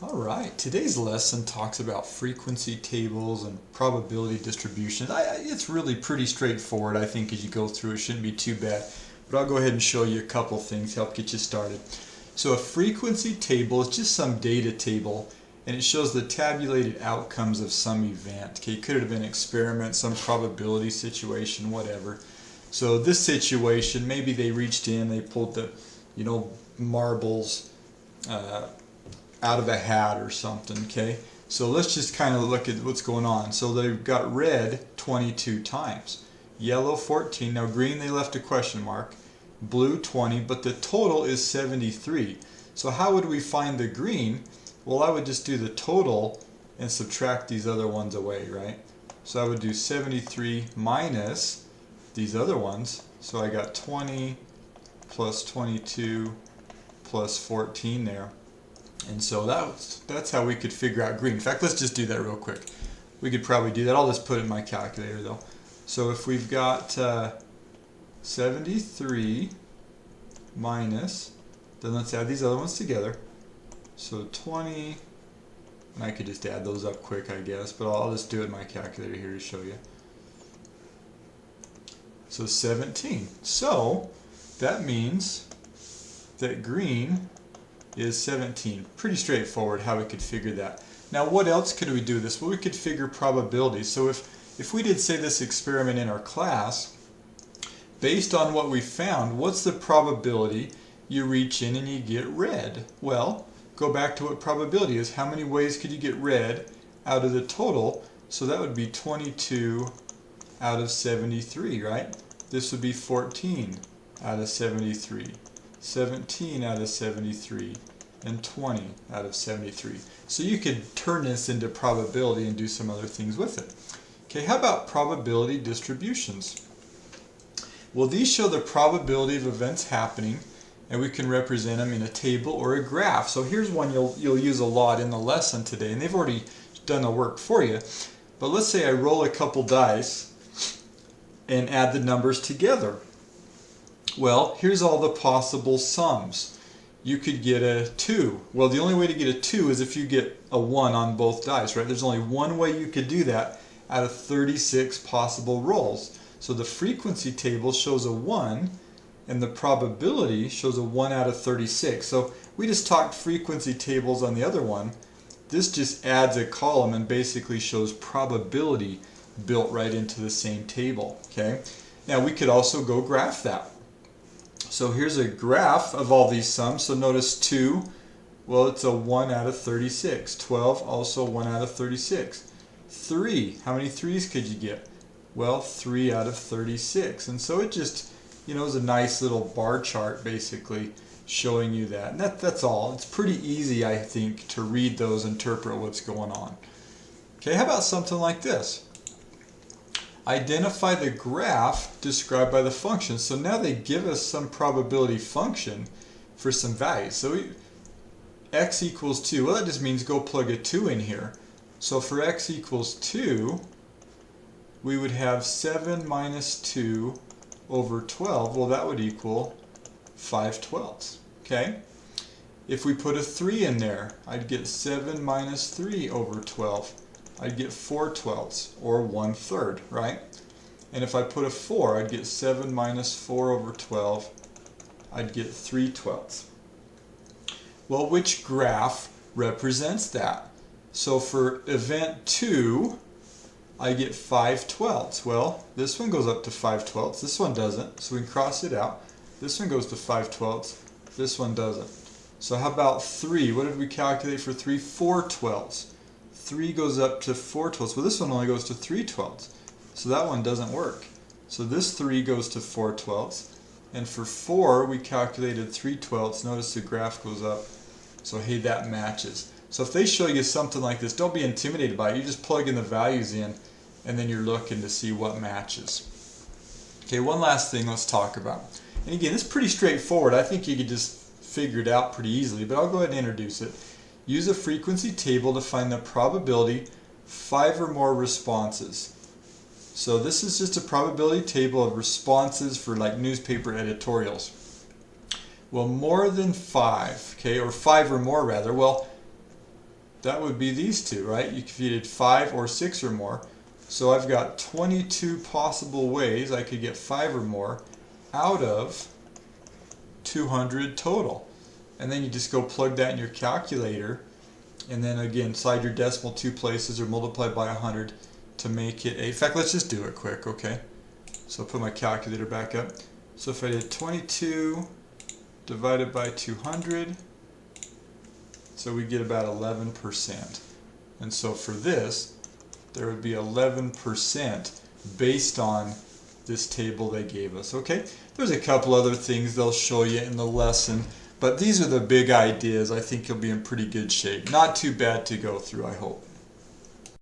Alright, today's lesson talks about frequency tables and probability distributions. It's really pretty straightforward, I think, as you go through. It shouldn't be too bad. But I'll go ahead and show you a couple things, help get you started. So a frequency table is just some data table, and it shows the tabulated outcomes of some event. Okay, it could have been an experiment, some probability situation, whatever. So this situation, maybe they reached in, they pulled the, marbles out of a hat or something, okay? So let's just kind of look at what's going on. So they've got red 22 times, yellow 14, now green they left a question mark, blue 20, but the total is 73. So how would we find the green? Well, I would just do the total and subtract these other ones away, right? So I would do 73 minus these other ones. So I got 20 plus 22 plus 14 there. And so that's how we could figure out green. In fact, let's just do that real quick. We could probably do that. I'll just put it in my calculator though. So if we've got 73 minus, then let's add these other ones together. So 20, and I could just add those up quick, I guess, but I'll just do it in my calculator here to show you. So 17. So that means that green is 17. Pretty straightforward how we could figure that. Now what else could we do this? Well, we could figure probabilities. So if we did, say, this experiment in our class, based on what we found, what's the probability you reach in and you get red? Well, go back to what probability is. How many ways could you get red out of the total? So that would be 22 out of 73, right? This would be 14 out of 73. 17 out of 73, and 20 out of 73. So you could turn this into probability and do some other things with it. Okay, how about probability distributions? Well, these show the probability of events happening, and we can represent them in a table or a graph. So here's one you'll use a lot in the lesson today, and they've already done the work for you. But let's say I roll a couple dice and add the numbers together. Well, here's all the possible sums. You could get a 2. Well, the only way to get a 2 is if you get a 1 on both dice, right? There's only one way you could do that out of 36 possible rolls. So the frequency table shows a 1, and the probability shows a 1 out of 36. So we just talked frequency tables on the other one. This just adds a column and basically shows probability built right into the same table, okay? Now we could also go graph that. So here's a graph of all these sums. So notice 2, well, it's a 1 out of 36. 12, also 1 out of 36. 3, how many 3's could you get? Well, 3 out of 36. And so it just, is a nice little bar chart basically showing you that. And that's all. It's pretty easy, I think, to read those, interpret what's going on. Okay, how about something like this? Identify the graph described by the function. So now they give us some probability function for some values. So x equals 2. Well, that just means go plug a 2 in here. So for x equals 2, we would have 7 minus 2 over 12. Well, that would equal 5/12. Okay? If we put a 3 in there, I'd get 7 minus 3 over 12. I'd get 4/12, or 1/3, right? And if I put a 4, I'd get 7 minus 4 over 12. I'd get 3/12. Well, which graph represents that? So for event 2, I get 5/12. Well, this one goes up to 5/12. This one doesn't, so we can cross it out. This one goes to 5/12. This one doesn't. So how about 3? What did we calculate for 3? 4/12. 3 goes up to 4/12. Well, this one only goes to 3/12. So that one doesn't work. So this 3 goes to 4/12. And for 4, we calculated 3/12. Notice the graph goes up. So hey, that matches. So if they show you something like this, don't be intimidated by it. You just plug in the values in, and then you're looking to see what matches. Okay, one last thing let's talk about. And again, it's pretty straightforward. I think you could just figure it out pretty easily, but I'll go ahead and introduce it. Use a frequency table to find the probability 5 or more responses. So this is just a probability table of responses for like newspaper editorials. Well, more than 5, okay, or 5 or more rather. Well, that would be these two, right? If you did 5 or 6 or more. So I've got 22 possible ways I could get 5 or more out of 200 total. And then you just go plug that in your calculator, and then again slide your decimal 2 places or multiply by 100 to make it a, in fact, let's just do it quick, okay? So I'll put my calculator back up. So if I did 22 divided by 200, so we get about 11%. And so for this, there would be 11% based on this table they gave us, okay? There's a couple other things they'll show you in the lesson, but these are the big ideas. I think you'll be in pretty good shape. Not too bad to go through, I hope.